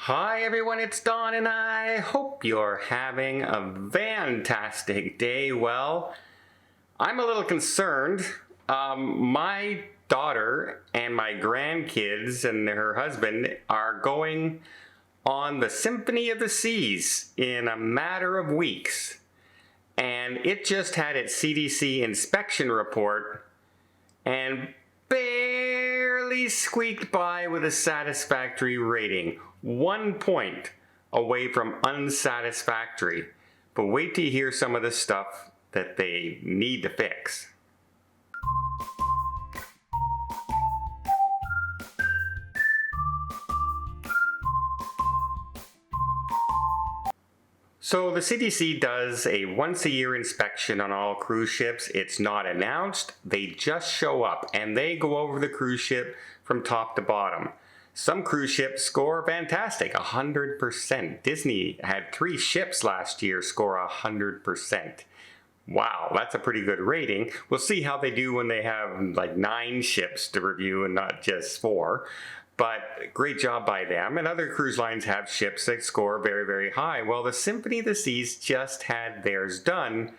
Hi everyone, it's Don and I hope you're having a fantastic day. Well, I'm a little concerned. My daughter and my grandkids and her husband are going on the Symphony of the Seas in a matter of weeks. And it just had its CDC inspection report and barely squeaked by with a satisfactory rating. 1 point away from unsatisfactory. But wait till you hear some of the stuff that they need to fix. So the CDC does a once-a-year inspection on all cruise ships. It's not announced, they just show up and they go over the cruise ship from top to bottom. Some cruise ships score fantastic, 100%. Disney had 3 ships last year score 100%. Wow, that's a pretty good rating. We'll see how they do when they have like 9 ships to review and not just 4. But great job by them. And other cruise lines have ships that score very, very high. Well, the Symphony of the Seas just had theirs done.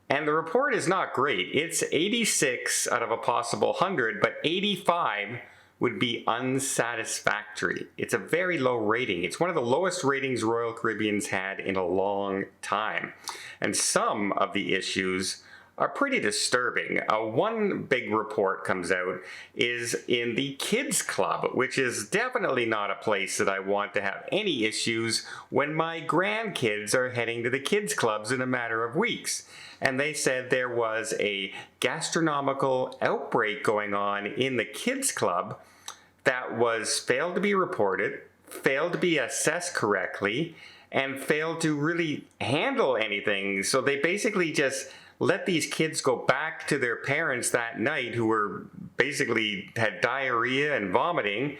And the report is not great. It's 86 out of a possible 100, but 85 would be unsatisfactory. It's a very low rating. It's one of the lowest ratings Royal Caribbean's had in a long time. And some of the issues are pretty disturbing. One big report comes out is in the kids club, which is definitely not a place that I want to have any issues when my grandkids are heading to the kids clubs in a matter of weeks. And they said there was a gastronomical outbreak going on in the kids club that was failed to be reported, failed to be assessed correctly, and failed to really handle anything. So they basically just let these kids go back to their parents that night who were basically had diarrhea and vomiting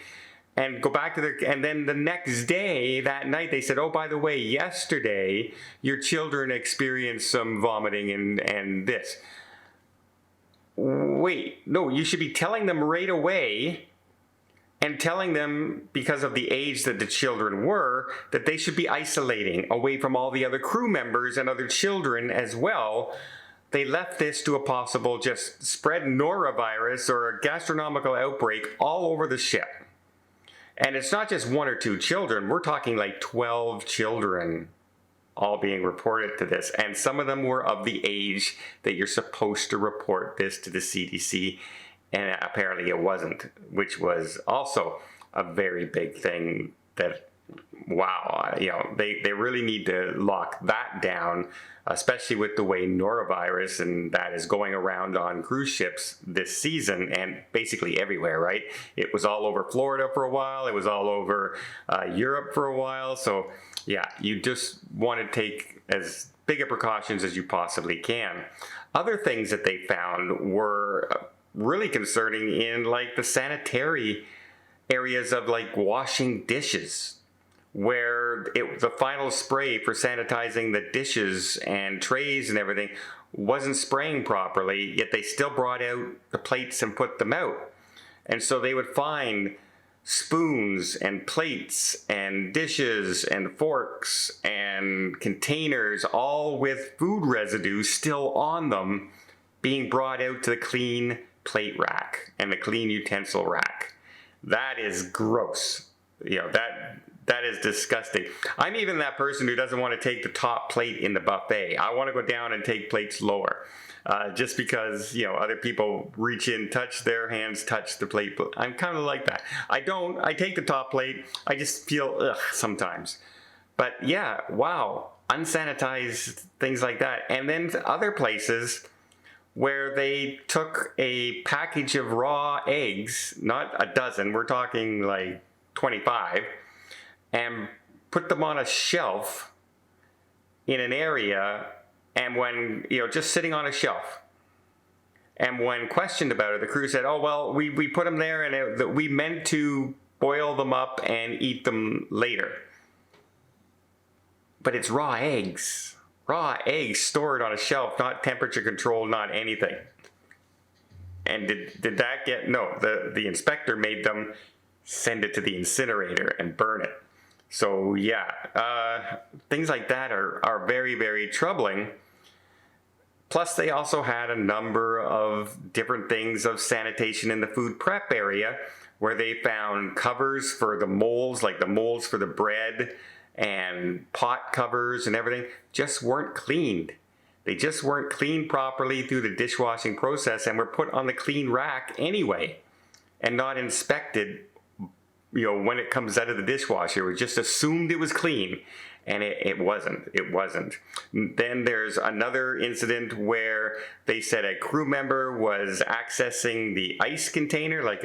and go back to their, and then the next day, that night, they said, oh, by the way, yesterday, your children experienced some vomiting and this. Wait, no, you should be telling them right away and telling them, because of the age that the children were, that they should be isolating away from all the other crew members and other children as well. They left this to a possible just spread norovirus or a gastronomical outbreak all over the ship. And it's not just 1 or 2 children, we're talking like 12 children all being reported to this. And some of them were of the age that you're supposed to report this to the CDC, and apparently it wasn't, which was also a very big thing that, wow, you know, they really need to lock that down, especially with the way norovirus and that is going around on cruise ships this season and basically everywhere, right? It was all over Florida for a while. It was all over Europe for a while. So yeah, you just want to take as big a precautions as you possibly can. Other things that they found were really concerning in like the sanitary areas of like washing dishes, where the final spray for sanitizing the dishes and trays and everything wasn't spraying properly, yet they still brought out the plates and put them out. And so they would find spoons and plates and dishes and forks and containers, all with food residue still on them, being brought out to the clean plate rack and the clean utensil rack. That is gross. You know, that is disgusting. I'm even that person who doesn't want to take the top plate in the buffet. I want to go down and take plates lower. Just because, you know, other people reach in, touch their hands, touch the plate. I'm kind of like that. I take the top plate. I just feel ugh sometimes. But yeah, wow, unsanitized things like that. And then other places where they took a package of raw eggs, not a dozen, we're talking like 25, and put them on a shelf in an area, and when, you know, just sitting on a shelf. And when questioned about it, the crew said, oh, well, we put them there and we meant to boil them up and eat them later. But it's raw eggs. Raw eggs stored on a shelf, not temperature controlled, not anything. And did that get, no, the inspector made them send it to the incinerator and burn it. So yeah, things like that are very, very troubling. Plus, they also had a number of different things of sanitation in the food prep area, where they found covers for the molds, like the molds for the bread and pot covers and everything, just weren't cleaned. They just weren't cleaned properly through the dishwashing process and were put on the clean rack anyway and not inspected, when it comes out of the dishwasher. It was just assumed it was clean, and it wasn't. It wasn't. Then there's another incident where they said a crew member was accessing the ice container, like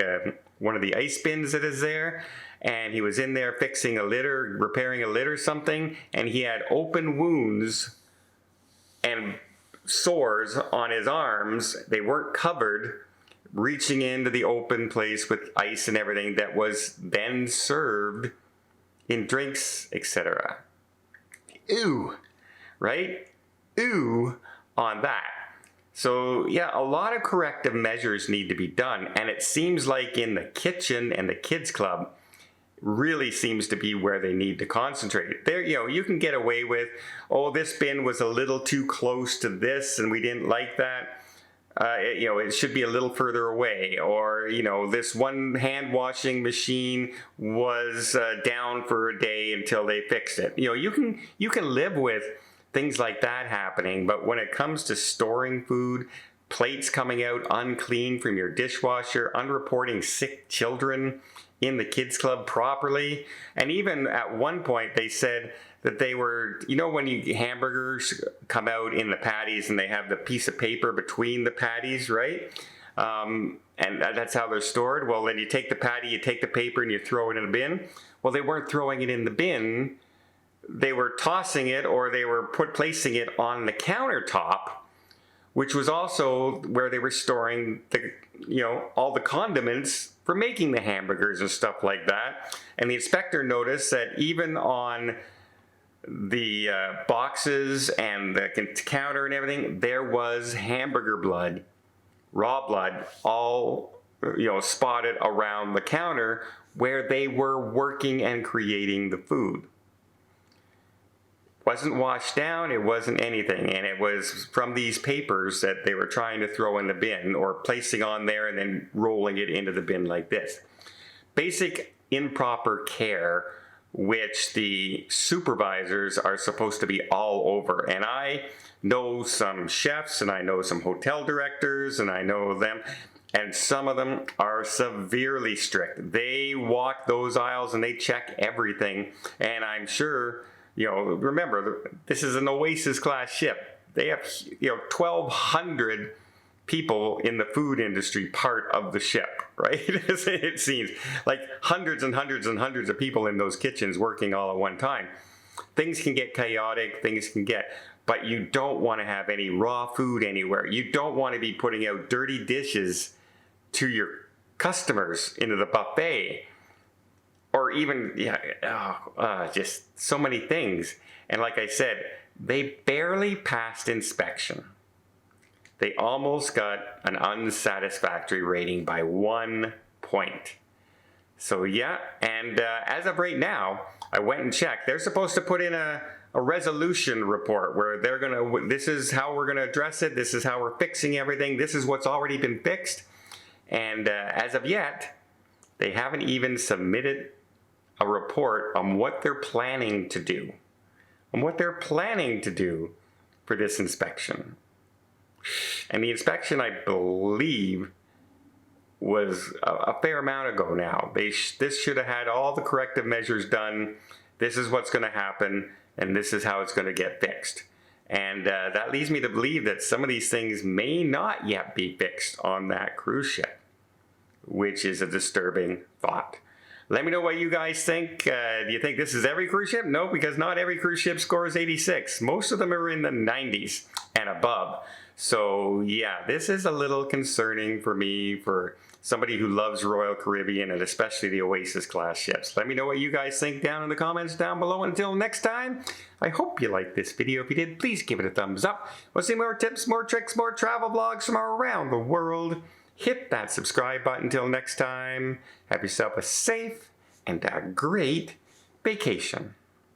one of the ice bins that is there, and he was in there fixing a lid or repairing a lid or something, and he had open wounds and sores on his arms. They weren't covered, reaching into the open place with ice and everything that was then served in drinks, etc. Ew, right? Ew on that. So yeah, a lot of corrective measures need to be done, and it seems like in the kitchen and the kids club really seems to be where they need to concentrate. There, you can get away with, oh, this bin was a little too close to this and we didn't like that. It should be a little further away, or this one hand washing machine was down for a day until they fixed it. You can live with things like that happening, but when it comes to storing food, plates coming out unclean from your dishwasher, unreporting sick children in the kids club properly, and even at one point they said that they were, when hamburgers come out in the patties and they have the piece of paper between the patties, right? And that's how they're stored. Well, then you take the patty, you take the paper, and you throw it in a bin. Well, they weren't throwing it in the bin. They were tossing it, or they were placing it on the countertop, which was also where they were storing all the condiments for making the hamburgers and stuff like that. And the inspector noticed that even on the boxes and the counter and everything, there was hamburger blood, raw blood, all spotted around the counter where they were working and creating the food. Wasn't washed down, it wasn't anything, and it was from these papers that they were trying to throw in the bin, or placing on there and then rolling it into the bin like this. Basic improper care, which the supervisors are supposed to be all over. And I know some chefs, and I know some hotel directors, and I know them, and some of them are severely strict. They walk those aisles and they check everything, and I'm sure, remember, this is an Oasis class ship. They have 1,200 people in the food industry part of the ship, right? It seems like hundreds and hundreds and hundreds of people in those kitchens working all at one time. Things can get chaotic, but you don't want to have any raw food anywhere. You don't want to be putting out dirty dishes to your customers into the buffet, or even, just so many things. And like I said, they barely passed inspection. They almost got an unsatisfactory rating by 1 point. So yeah, and as of right now, I went and checked. They're supposed to put in a resolution report where they're gonna, this is how we're gonna address it, this is how we're fixing everything, this is what's already been fixed. And as of yet, they haven't even submitted a report on what they're planning to do. For this inspection. And the inspection, I believe, was a fair amount ago now. This should have had all the corrective measures done. This is what's going to happen, and this is how it's going to get fixed. And that leads me to believe that some of these things may not yet be fixed on that cruise ship, which is a disturbing thought. Let me know what you guys think. Do you think this is every cruise ship? No, because not every cruise ship scores 86. Most of them are in the 90s and above. So yeah, this is a little concerning for me, for somebody who loves Royal Caribbean, and especially the Oasis class ships. Let me know what you guys think down in the comments down below. Until next time, I hope you liked this video. If you did, please give it a thumbs up. Want to see more tips, more tricks, more travel vlogs from around the world? Hit that subscribe button. Until next time, have yourself a safe and a great vacation.